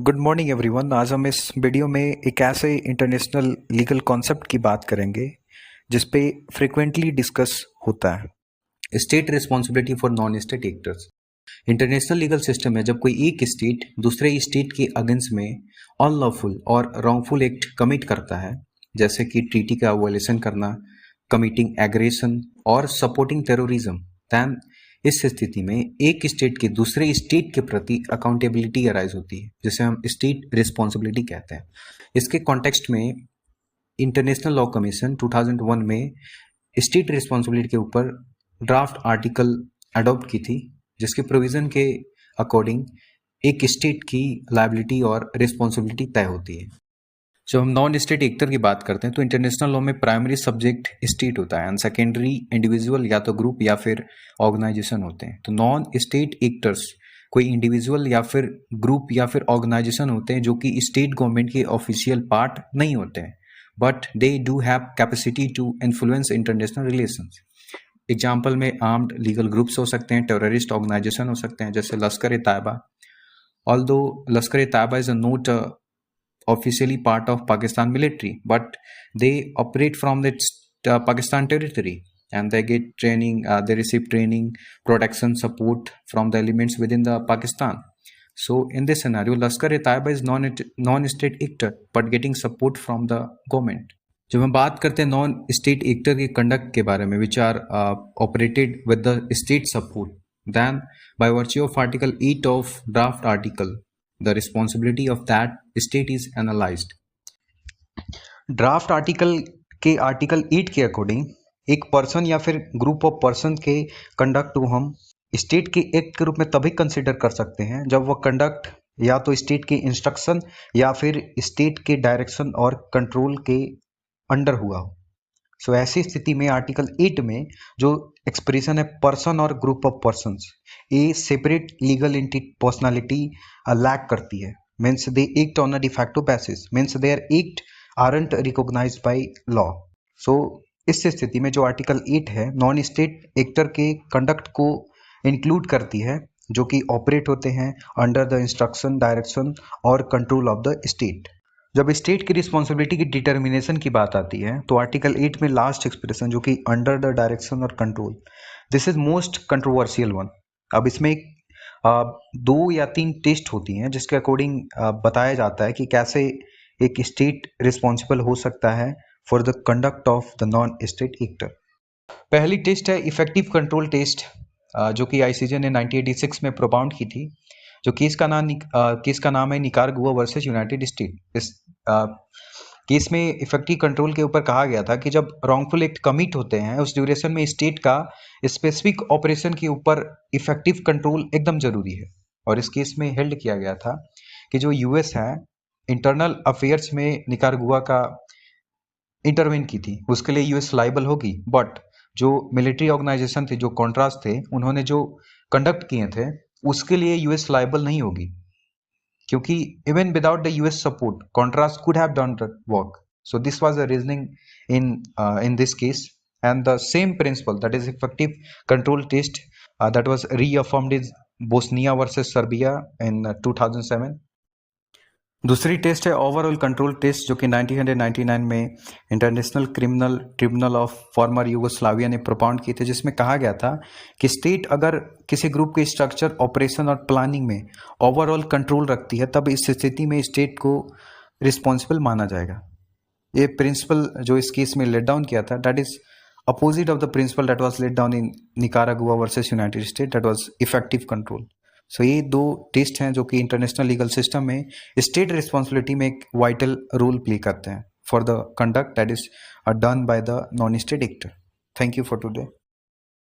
Good morning everyone. आज हम इस वीडियो में एक ऐसे इंटरनेशनल लीगल कॉन्सेप्ट की बात करेंगे जिस पे फ्रिक्वेंटली डिस्कस होता है। State responsibility for non state actors. International legal system है जब कोई एक स्टेट दूसरे स्टेट के अगेंस्ट में अनलॉफुल और रॉन्गफुल एक्ट कमिट करता है, जैसे कि ट्रीटी का वायलेशन करना, कमिटिंग एग्रेशन और सपोर्टिंग टेररिज्म, दैन इस स्थिति में एक स्टेट के दूसरे स्टेट के प्रति अकाउंटेबिलिटी अराइज होती है, जिसे हम स्टेट रिस्पॉन्सिबिलिटी कहते हैं। इसके कॉन्टेक्स्ट में इंटरनेशनल लॉ कमीशन 2001 में स्टेट रिस्पॉन्सिबिलिटी के ऊपर ड्राफ्ट आर्टिकल अडॉप्ट की थी, जिसके प्रोविजन के अकॉर्डिंग एक स्टेट की लायबिलिटी और रिस्पॉन्सिबिलिटी तय होती है। जब हम नॉन स्टेट एक्टर की बात करते हैं तो इंटरनेशनल लॉ में प्राइमरी सब्जेक्ट स्टेट होता है एंड सेकेंडरी इंडिविजुअल या तो ग्रुप या फिर ऑर्गेनाइजेशन होते हैं। तो नॉन स्टेट एक्टर्स कोई इंडिविजुअल या फिर ग्रुप या फिर ऑर्गेनाइजेशन होते हैं जो कि स्टेट गवर्नमेंट के ऑफिशियल पार्ट नहीं होते हैं, but they do have capacity to influence international relations. Example में आर्म्ड लीगल ग्रुप्स हो सकते हैं, टेररिस्ट ऑर्गेनाइजेशन हो सकते हैं, जैसे लश्कर e Taiba. Although Lashkar e Taiba is a not officially part of Pakistan military, but they operate from its Pakistan territory and they get training, they receive training, protection, support from the elements within the Pakistan. So in this scenario, Lashkar-e-Taiba is non-state actor but getting support from the government. जब हम बात करते हैं non state actor के conduct के बारे में, which are operated with the state support, then by virtue of Article 8 of draft article, the responsibility of that state is analyzed. Draft article के आर्टिकल 8 के अकॉर्डिंग एक पर्सन या फिर group of person के conduct को हम state के act के रूप में तभी कंसिडर कर सकते हैं जब वह कंडक्ट या तो स्टेट के इंस्ट्रक्शन या फिर स्टेट के डायरेक्शन और कंट्रोल के अंडर हुआ हो। सो ऐसी स्थिति में आर्टिकल 8 में जो एक्सप्रेशन है पर्सन और ग्रुप ऑफ पर्सन्स, ये separate legal entity personality lack करती है। Means they act on a de facto basis, means their act aren't recognized by law. So इस स्थिति में जो आर्टिकल 8 है नॉन स्टेट एक्टर के कंडक्ट को इंक्लूड करती है जो कि ऑपरेट होते हैं अंडर द इंस्ट्रक्शन, डायरेक्शन और कंट्रोल ऑफ द स्टेट। जब स्टेट की रिस्पॉन्सिबिलिटी की डिटर्मिनेशन की बात आती है तो आर्टिकल 8 में लास्ट एक्सप्रेशन जो कि अंडर द डायरेक्शन और control, this is most controversial one. अब इसमें 2 या 3 टेस्ट होती हैं जिसके अकॉर्डिंग बताया जाता है कि कैसे एक स्टेट रिस्पॉन्सिबल हो सकता है for the conduct of the non state actor. पहली टेस्ट है इफेक्टिव कंट्रोल टेस्ट, जो कि आईसीजे ने 1986 में प्रोपाउंड की थी। जो केस का नाम है निकारागुआ वर्सेस यूनाइटेड स्टेट। इस केस में इफेक्टिव कंट्रोल के ऊपर कहा गया था कि जब रॉन्गफुल एक्ट कमिट होते हैं उस ड्यूरेशन में स्टेट का स्पेसिफिक ऑपरेशन के ऊपर इफेक्टिव कंट्रोल एकदम जरूरी है। और इस केस में हेल्ड किया गया था कि जो यूएस है इंटरनल अफेयर्स में निकारागुआ का इंटरवेन की थी, उसके लिए यूएस लाइबल होगी, बट जो मिलिट्री ऑर्गेनाइजेशन थे, जो कॉन्ट्रास्ट थे, उन्होंने जो कंडक्ट किए थे उसके लिए यूएस लाइबल नहीं होगी, क्योंकि even without the US support contrast could have done the work. So this was the reasoning in this case, and the same principle, that is effective control test, that was reaffirmed in Bosnia versus Serbia in 2007. दूसरी test है overall control test, जो कि 1999 में international criminal tribunal of former Yugoslavia ने प्रोपाउंड की थी, जिसमें कहा गया था कि स्टेट अगर किसी ग्रुप के स्ट्रक्चर, ऑपरेशन और प्लानिंग में ओवरऑल कंट्रोल रखती है तब इस स्थिति में स्टेट को रिस्पॉन्सिबल माना जाएगा। ये प्रिंसिपल जो इस केस में लेट डाउन किया था, that is opposite of the principle that was let down in Nicaragua versus United State, that was effective control. So ये 2 टेस्ट हैं जो कि इंटरनेशनल लीगल सिस्टम में स्टेट रिस्पॉन्सिबिलिटी में एक वाइटल रोल प्ले करते हैं for the conduct that is done by the non state actor. Thank you for today.